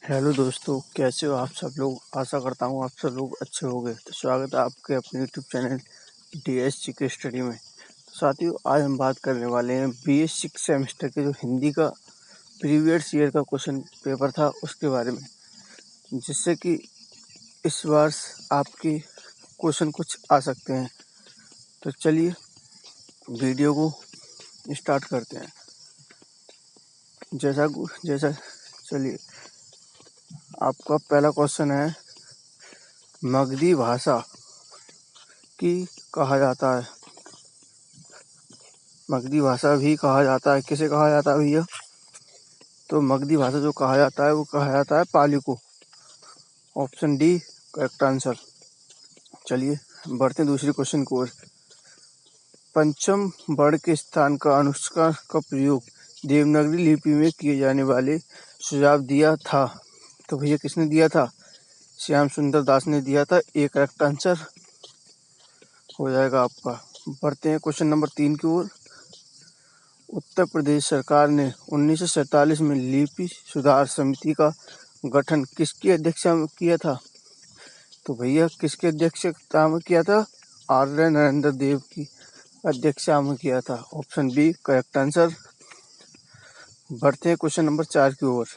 Hello दोस्तों, कैसे हो आप सब लोग। आशा करता हूँ आप सब लोग अच्छे होंगे। तो स्वागत है आपके अपने यूट्यूब चैनल DSC के स्टडी में। तो साथियों, आज हम बात करने वाले हैं BA 6 सेमेस्टर के जो हिंदी का प्रीवियस ईयर का क्वेश्चन पेपर था उसके बारे में, जिससे कि इस बार आपके क्वेश्चन कुछ आ सकते हैं। तो चलिए वीडियो को स्टार्ट करते हैं। जैसा चलिए, आपका पहला क्वेश्चन है, मगधी भाषा की कहा जाता है। मगधी भाषा भी कहा जाता है, किसे कहा जाता है भैया? तो मगधी भाषा जो कहा जाता है वो कहा जाता है पाली को। Option D correct answer. चलिए बढ़ते हैं दूसरी क्वेश्चन की ओर। पंचम वर्ण के स्थान का अनुष्कार का प्रयोग देवनागरी लिपि में किए जाने वाले सुझाव दिया था। तो भैया किसने दिया था? श्याम सुंदर दास ने दिया था। एक करेक्ट आंसर हो जाएगा आपका। बढ़ते हैं क्वेश्चन नंबर 3 की ओर। उत्तर प्रदेश सरकार ने 1947 में लिपि सुधार समिति का गठन किसकी अध्यक्षता में किया था? तो भैया किसकी अध्यक्षता में किया था? आर्य नरेंद्र देव की अध्यक्षता में किया था। Option B correct answer. बढ़ते हैं क्वेश्चन नंबर 4 की ओर।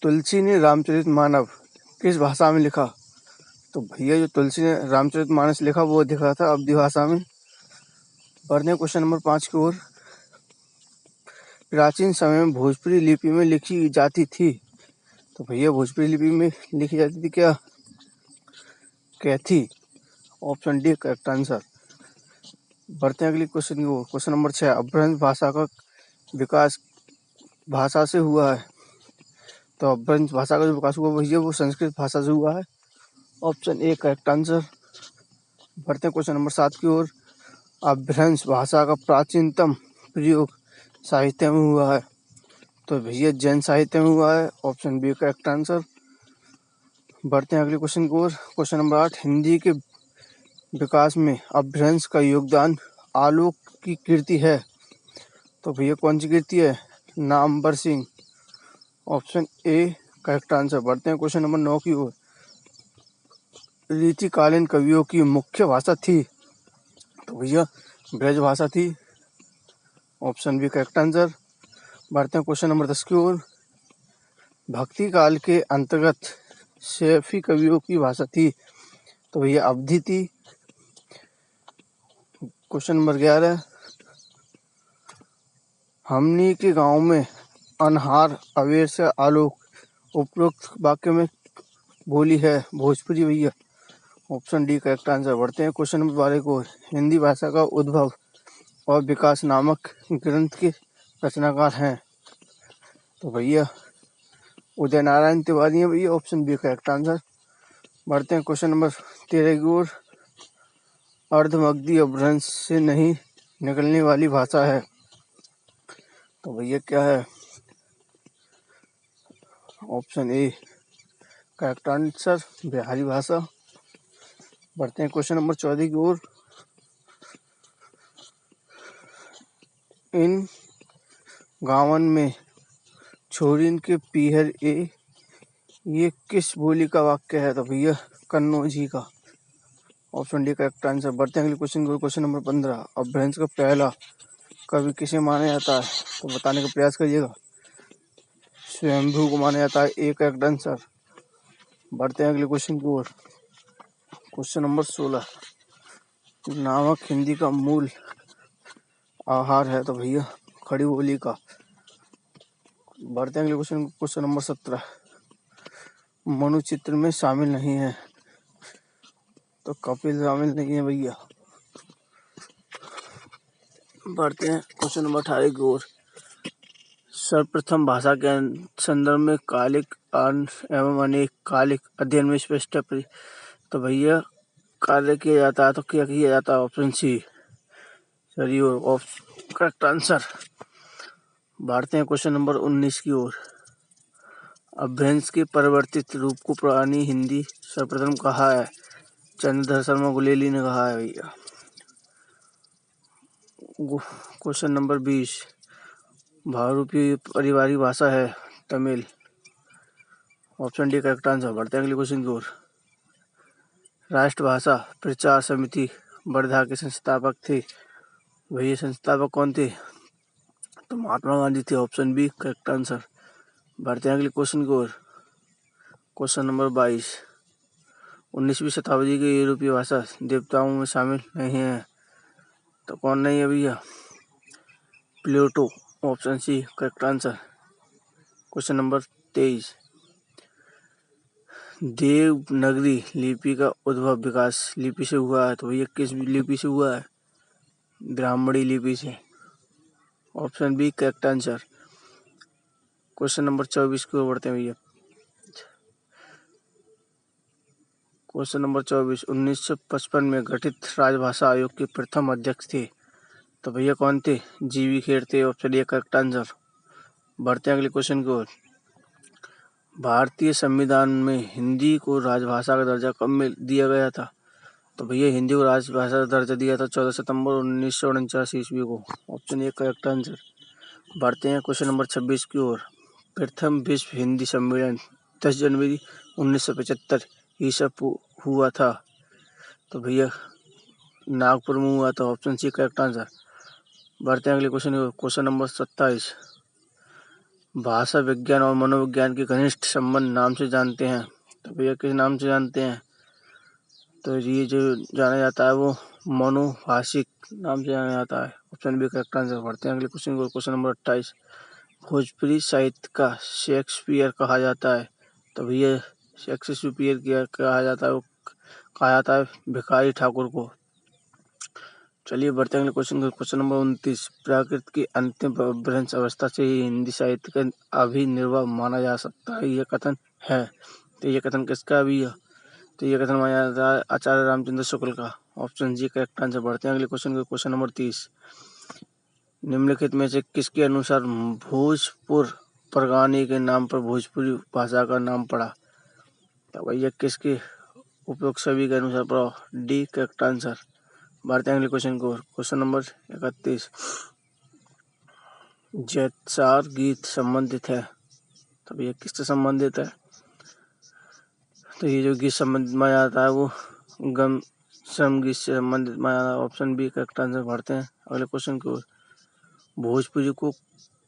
तुलसी ने रामचरितमानस किस भाषा में लिखा? तो भैया जो तुलसी ने रामचरितमानस लिखा वो लिखा था अवधी भाषा में। बढ़ते हैं क्वेश्चन नंबर 5 की ओर। प्राचीन समय में भोजपुरी लिपि में लिखी जाती थी। तो भैया भोजपुरी लिपि में लिखी जाती थी क्या? Kaithi. Option D correct answer. बढ़ते हैं अगली क्वेश्चन की ओर। क्वेश्चन नंबर 6, अपभ्रंश भाषा का विकास भाषा से हुआ है। तो अपभ्रंश भाषा का जो विकास हुआ भैया वो संस्कृत भाषा से हुआ है। Option A correct answer. बढ़ते हैं क्वेश्चन नंबर 7 की ओर। अपभ्रंश भाषा का प्राचीनतम प्रयोग साहित्य में हुआ है। तो भैया जैन साहित्य में हुआ है। Option B correct answer. बढ़ते हैं अगले क्वेश्चन की ओर। क्वेश्चन नंबर 8, हिंदी के विकास में अपभ्रंश का योगदान आलोक की कीर्ति है। तो भैया कौन सी कीर्ति है? Namvar Singh. Option A correct answer. बढ़ते हैं क्वेश्चन नंबर 9 की ओर। रीतिकालीन कवियों की मुख्य भाषा थी। तो भैया ब्रज भाषा थी। Option B correct answer. बढ़ते हैं क्वेश्चन नंबर 10 की ओर। भक्ति काल के अंतर्गत सैफी कवियों की भाषा थी। तो भैया अवधी थी। क्वेश्चन नंबर 11, हमनी के गांव में अनहार अवेर से आलोक उपरोक्त वाक्य में बोली है भोजपुरी भैया। Option D correct answer. बढ़ते हैं क्वेश्चन नंबर 12 को। हिंदी भाषा का उद्भव और विकास नामक ग्रंथ के रचनाकार हैं। तो भैया उदय नारायण तिवारी है भैया। Option B correct answer. बढ़ते हैं क्वेश्चन नंबर 13 की ओर। अर्धमगधी अपभ्रंश से नहीं निकलने वाली भाषा है। तो भैया क्या है? Option A correct answer Bihari भाषा। बढ़ते हैं क्वेश्चन नंबर 14 की ओर। इन गावन में छोरिन के पीहर ए ये किस बोली का वाक्य है? तो भैया कन्नौजी का। Option D correct answer. बढ़ते हैं अगले क्वेश्चन की ओर। क्वेश्चन नंबर 15, अपभ्रंश का पहला कवि किसे माना जाता है? तो बताने का प्रयास करिएगा। स्वयंभू को माना जाता है। एक करेक्ट आंसर। बढ़ते हैं अगले क्वेश्चन की ओर। क्वेश्चन नंबर 16, नामक हिंदी का मूल आहार है। तो भैया खड़ी बोली का। बढ़ते हैं अगले क्वेश्चन नंबर 17, मनु चित्र में शामिल नहीं है। तो कपिल शामिल नहीं है भैया। बढ़ते हैं क्वेश्चन नंबर 18 की ओर। सर्वप्रथम भाषा के संदर्भ में कालिक एवं अनेक कालिक अध्ययन में स्पष्ट है। तो भैया कार्य किया जाता है। तो क्या किया जाता है? ऑप्शन सी सही ऑफ करेक्ट आंसर। बढ़ते हैं क्वेश्चन नंबर 19 की ओर। अपभ्रंश के परिवर्तित रूप को पुरानी हिंदी सर्वप्रथम कहा है। चंद्रधर शर्मा गुलेली ने कहा है भैया। क्वेश्चन नंबर 20, भारू की पारिवारिक भाषा है Tamil. Option D correct answer. बढ़ते हैं अगले क्वेश्चन की ओर। राष्ट्रभाषा प्रचार समिति वर्धा के संस्थापक थे, वही संस्थापक कौन थे? तो महात्मा गांधी थे। Option B correct answer. बढ़ते हैं अगले क्वेश्चन की ओर। Question number 22। 19वीं शताब्दी की यूरोपीय भाषा देवताओं में शामिल नहीं है, तो कौन नहीं है भैया? Plato. Option C correct answer. Question number 23। Devanagari लिपि का उद्भव विकास लिपि से हुआ है, तो भैया किस लिपि से हुआ है? ब्राह्मणी लिपि से। Option B correct answer. Question number 24 की ओर बढ़ते हैं भैया। Question number 24। 1955 में गठित राजभाषा आयोग के प्रथम अध्यक्ष थे, तो भैया कौन थे? जीवी खेर थे। Option A correct answer. बढ़ते हैं अगले क्वेश्चन की ओर। भारतीय संविधान में हिंदी को राजभाषा का दर्जा कब दिया गया था? तो भैया हिंदी को राजभाषा का दर्जा दिया था 14 सितंबर 1949 ईस्वी को। Option A correct answer. बढ़ते हैं क्वेश्चन नंबर 26 की ओर। प्रथम विश्व हिंदी सम्मेलन 10 जनवरी 1975 ईसा हुआ था, तो भैया नागपुर में हुआ था। Option C correct answer. बढ़ते हैं अगले क्वेश्चन की ओर। Question number 27। भाषा विज्ञान और मनोविज्ञान के घनिष्ठ संबंध नाम से जानते हैं, तो भैया किस नाम से जानते हैं? तो ये जो जाना जाता है वो मनोभाषिक नाम से जाना जाता है। Option B correct answer. बढ़ते हैं अगले क्वेश्चन को। Question number 28। भोजपुरी साहित्य का शेक्सपियर कहा जाता है, तो भैया शेक्सपियर कहा जाता है, वो कहा जाता है भिखारी ठाकुर को। चलिए बढ़ते हैं अगले क्वेश्चन को। Question number 29। प्रकृति की अंतिम अपभ्रंश अवस्था से ही हिंदी साहित्य का अभिनिर्वाह माना जा सकता है, यह कथन है, तो यह कथन किसका भी है? तो यह कथन माना जाता है आचार्य रामचंद्र शुक्ल का। ऑप्शन जी करेक्ट आंसर। बढ़ते हैं अगले क्वेश्चन को। Question number 30। निम्नलिखित में से किसके अनुसार भोजपुर परगना के नाम पर भोजपुरी भाषा का नाम पड़ा? तो भैया किसके उपयोग सभी के अनुसार पड़ा? D correct answer. बढ़ते हैं अगले क्वेश्चन को। Question number 31। जैतसार गीत संबंधित है, तो भैया किससे संबंधित है? तो ये जो गीत संबंधित माना जाता है वो गम श्रम गीत से संबंधित माना जाता है। Option B correct answer. बढ़ते हैं अगले क्वेश्चन की ओर। भोजपुरी को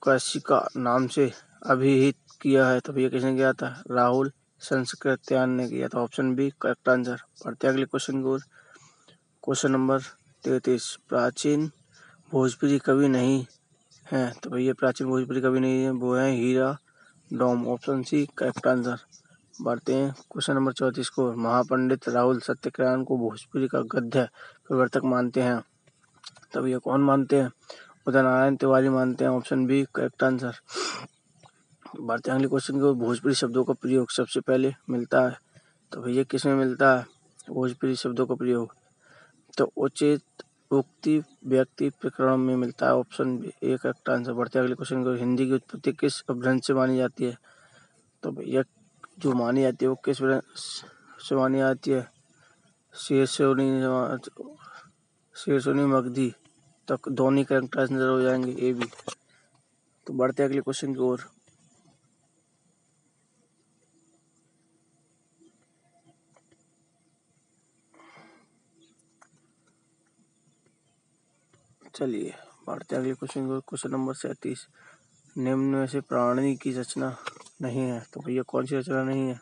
काशिका नाम से अभिहित किया है, तो भैया किसने किया था? राहुल संस्कृत्यायन ने किया था। Option B correct answer. बढ़ते हैं अगले क्वेश्चन की ओर। Question number 33। प्राचीन भोजपुरी कवि नहीं है, तो भैया प्राचीन भोजपुरी कवि नहीं है, वो है Hira Dom. Option C correct answer. बढ़ते हैं क्वेश्चन नंबर 34 को। महापंडित राहुल सत्यनारायण को भोजपुरी का गद्य प्रवर्तक मानते हैं, तो भैया कौन मानते हैं? उदय नारायण तिवारी मानते हैं। Option B correct answer. बढ़ते हैं अगले क्वेश्चन को। भोजपुरी शब्दों का प्रयोग सबसे पहले मिलता है, तो भैया किसमें मिलता है भोजपुरी शब्दों का प्रयोग? तो उचित उक्ति व्यक्ति प्रकरण में मिलता है। Option B A correct answer. बढ़ते हैं अगले क्वेश्चन को। हिंदी की उत्पत्ति किस अपभ्रंश से मानी जाती है? तो भैया जो मानी जाती है वो किस से मानी जाती है? शेरसोनी मगधी, तक दोनों करेक्ट आंसर हो जाएंगे ए बी। तो बढ़ते हैं अगले क्वेश्चन की ओर। चलिए बढ़ते हैं अगले क्वेश्चन की ओर। Question number 37। निम्न में से प्राणी की रचना नहीं है, तो भैया कौन सी रचना नहीं है?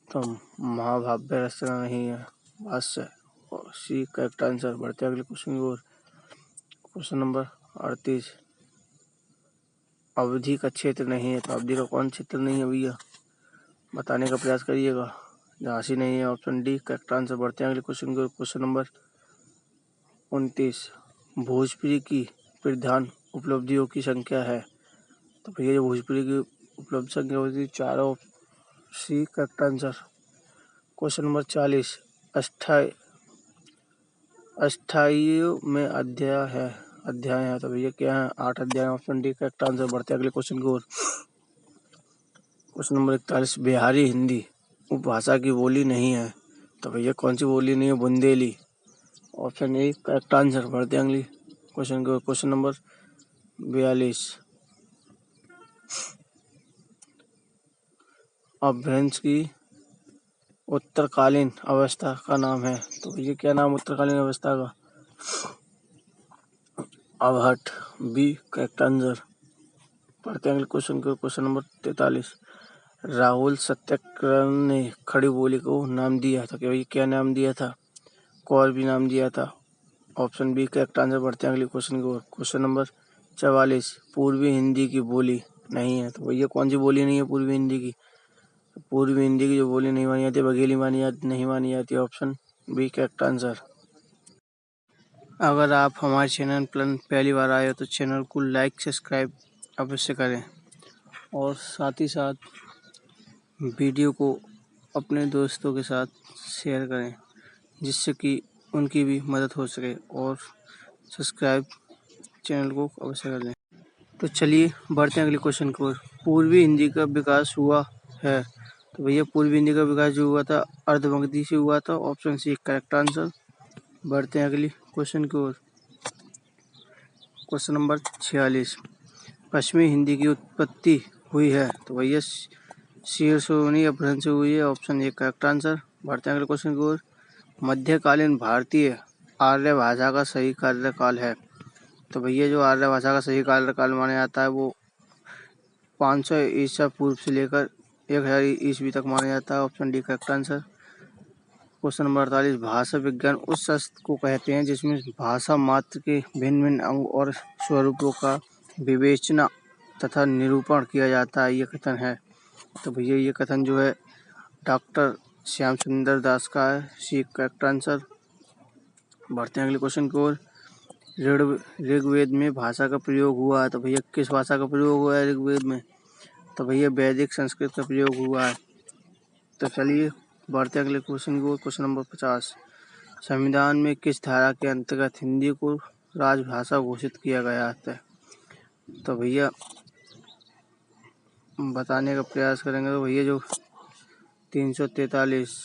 तो महाभाव्य रचना नहीं है, भाष्य। C correct answer. बढ़ते हैं अगले क्वेश्चन की ओर। Question number 38। अवधि का क्षेत्र नहीं है, तो अवधि का कौन क्षेत्र नहीं है भैया? बताने का प्रयास करिएगा। झांसी नहीं है। Option D correct answer. बढ़ते हैं अगले क्वेश्चन की ओर। Question number 29। भोजपुरी की प्रधान उपलब्धियों की संख्या है, तो भैया जो भोजपुरी की उपलब्ध संख्या होती है 4। C correct answer. Question number 40। अष्टाई में अध्याय है, तो भैया क्या है? 8 अध्याय। Option D correct answer. बढ़ते अगले क्वेश्चन की ओर। Question number 41। बिहारी हिंदी उपभाषा की बोली नहीं है, तो भैया कौन सी बोली नहीं है? Bundeli. Option A correct answer. बढ़ते अगली क्वेश्चन की ओर। Question number 42। अपभ्रंश की उत्तरकालीन अवस्था का नाम है। तो ये क्या नाम उत्तरकालीन अवस्था का? अवहट। B correct answer. पढ़ते हैं अगले क्वेश्चन को। Question number 43। राहुल सत्याग्रह ने खड़ी बोली को नाम दिया था। क्या नाम दिया था? कौर भी नाम दिया था। Option B correct answer. बढ़ते हैं अगले क्वेश्चन को। Question number 44। पूर्वी हिंदी की बोली नहीं है। तो भैया कौन सी बोली नहीं है पूर्वी हिंदी की? पूर्वी हिंदी की जो बोली नहीं मानी जाती, बघेली नहीं मानी जाती। Option B correct answer. अगर आप हमारे चैनल पर पहली बार आए हो तो चैनल को लाइक सब्सक्राइब अवश्य करें और साथ ही साथ वीडियो को अपने दोस्तों के साथ शेयर करें जिससे कि उनकी भी मदद हो सके, और सब्सक्राइब चैनल को अवश्य कर लें। तो चलिए बढ़ते हैं अगले क्वेश्चन की ओर। पूर्वी हिंदी का विकास हुआ है। तो भैया पूर्वी हिंदी का विकास जो हुआ था अर्धमगधी से हुआ था। Option C correct answer. बढ़ते हैं अगली क्वेश्चन की ओर। Question number 46। पश्चिमी हिंदी की उत्पत्ति हुई है। तो भैया शीर्षोनी अपभ्रंश से हुई है। Option A correct answer. बढ़ते हैं अगले क्वेश्चन की ओर। मध्यकालीन भारतीय आर्य भाषा का सही कार्यकाल है। तो भैया जो आर्य भाषा का सही कार्यकाल माना जाता है वो 500 ईसा पूर्व से लेकर 1000 ईस्वी तक माना जाता है। Option D correct answer. Question number 48। भाषा विज्ञान उस शास्त्र को कहते हैं जिसमें भाषा मात्र के भिन्न भिन्न अंग और स्वरूपों का विवेचना तथा निरूपण किया जाता है। ये कथन है। तो भैया ये कथन जो है डॉक्टर श्याम सुंदर दास का है। C correct answer. बढ़ते हैं अगले क्वेश्चन की ओर। ऋग्वेद में भाषा का प्रयोग हुआ है। तो भैया किस भाषा का प्रयोग हुआ है ऋग्वेद में? तो भैया वैदिक संस्कृत का प्रयोग हुआ है। तो चलिए बढ़ते हैं अगले क्वेश्चन की ओर। Question number 50। संविधान में किस धारा के अंतर्गत हिंदी को राजभाषा घोषित किया गया है? तो भैया बताने का प्रयास करेंगे। तो भैया जो 343।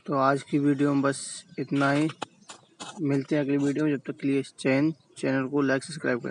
तो आज की वीडियो में बस इतना ही। मिलते हैं अगली वीडियो में। जब तक के लिए चैनल को लाइक सब्सक्राइब करें।